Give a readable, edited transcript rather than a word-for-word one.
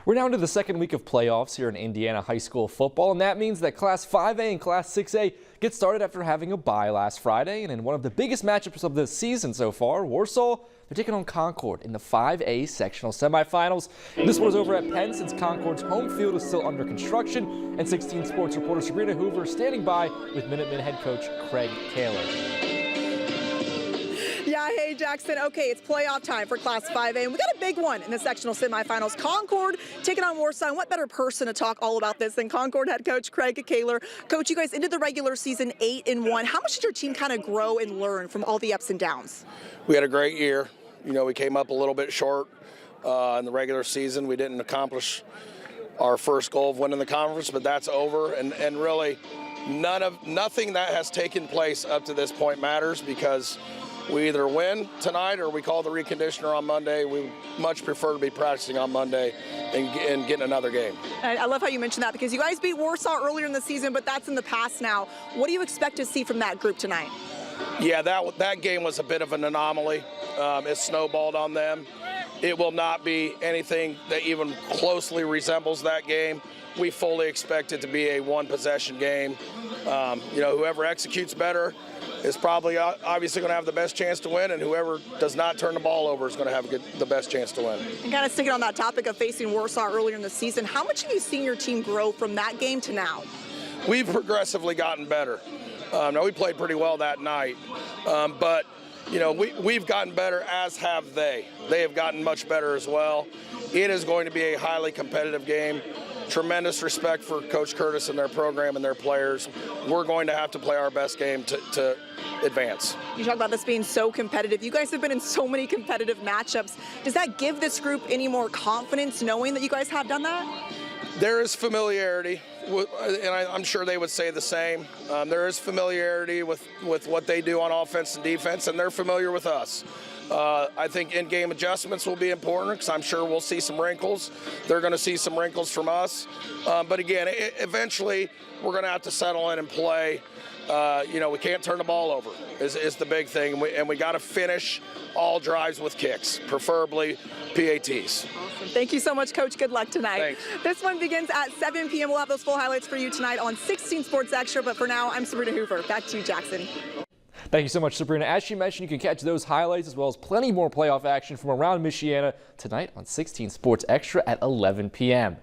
We're now into the second week of playoffs here in Indiana high school football, and that means that Class 5A and Class 6A get started after having a bye last Friday. And in one of the biggest matchups of the season so far, Warsaw, they're taking on Concord in the 5A sectional semifinals. And this one is over at Penn since Concord's home field is still under construction. And 16 Sports reporter Sabrina Hoover standing by with Minutemen head coach Craig Koehler. Yeah, hey Jackson. Okay, it's playoff time for Class 5A, and we got a big one in the sectional semifinals. Concord taking on Warsaw. And what better person to talk all about this than Concord head coach Craig Koehler? Coach, you guys ended the regular season 8-1. How much did your team kind of grow and learn from all the ups and downs? We had a great year. You know, we came up a little bit short in the regular season. We didn't accomplish our first goal of winning the conference, but that's over. And really, nothing that has taken place up to this point matters, because we either win tonight or we call the reconditioner on Monday. We much prefer to be practicing on Monday and getting another game. And I love how you mentioned that, because you guys beat Warsaw earlier in the season, but that's in the past now. What do you expect to see from that group tonight? Yeah, that game was a bit of an anomaly. It snowballed on them. It will not be anything that even closely resembles that game. We fully expect it to be a one-possession game. You know, whoever executes better is probably obviously going to have the best chance to win, and whoever does not turn the ball over is going to have the best chance to win. And kind of sticking on that topic of facing Warsaw earlier in the season, how much have you seen your team grow from that game to now? We've progressively gotten better. Now, we played pretty well that night, but you know, we've gotten better, as have they. They have gotten much better as well. It is going to be a highly competitive game. Tremendous respect for Coach Curtis and their program and their players. We're going to have to play our best game to advance. You talk about this being so competitive. You guys have been in so many competitive matchups. Does that give this group any more confidence knowing that you guys have done that? There is familiarity, and I'm sure they would say the same. There is familiarity with what they do on offense and defense, and they're familiar with us. I think in-game adjustments will be important, because I'm sure we'll see some wrinkles. They're going to see some wrinkles from us. But again, eventually we're going to have to settle in and play. You know, we can't turn the ball over is the big thing, and we got to finish all drives with kicks, preferably PATs. Awesome. Thank you so much, Coach. Good luck tonight. Thanks. This one begins at 7 p.m. We'll have those full highlights for you tonight on 16 Sports Extra, but for now, I'm Sabrina Hoover. Back to you, Jackson. Thank you so much, Sabrina. As she mentioned, you can catch those highlights as well as plenty more playoff action from around Michiana tonight on 16 Sports Extra at 11 p.m.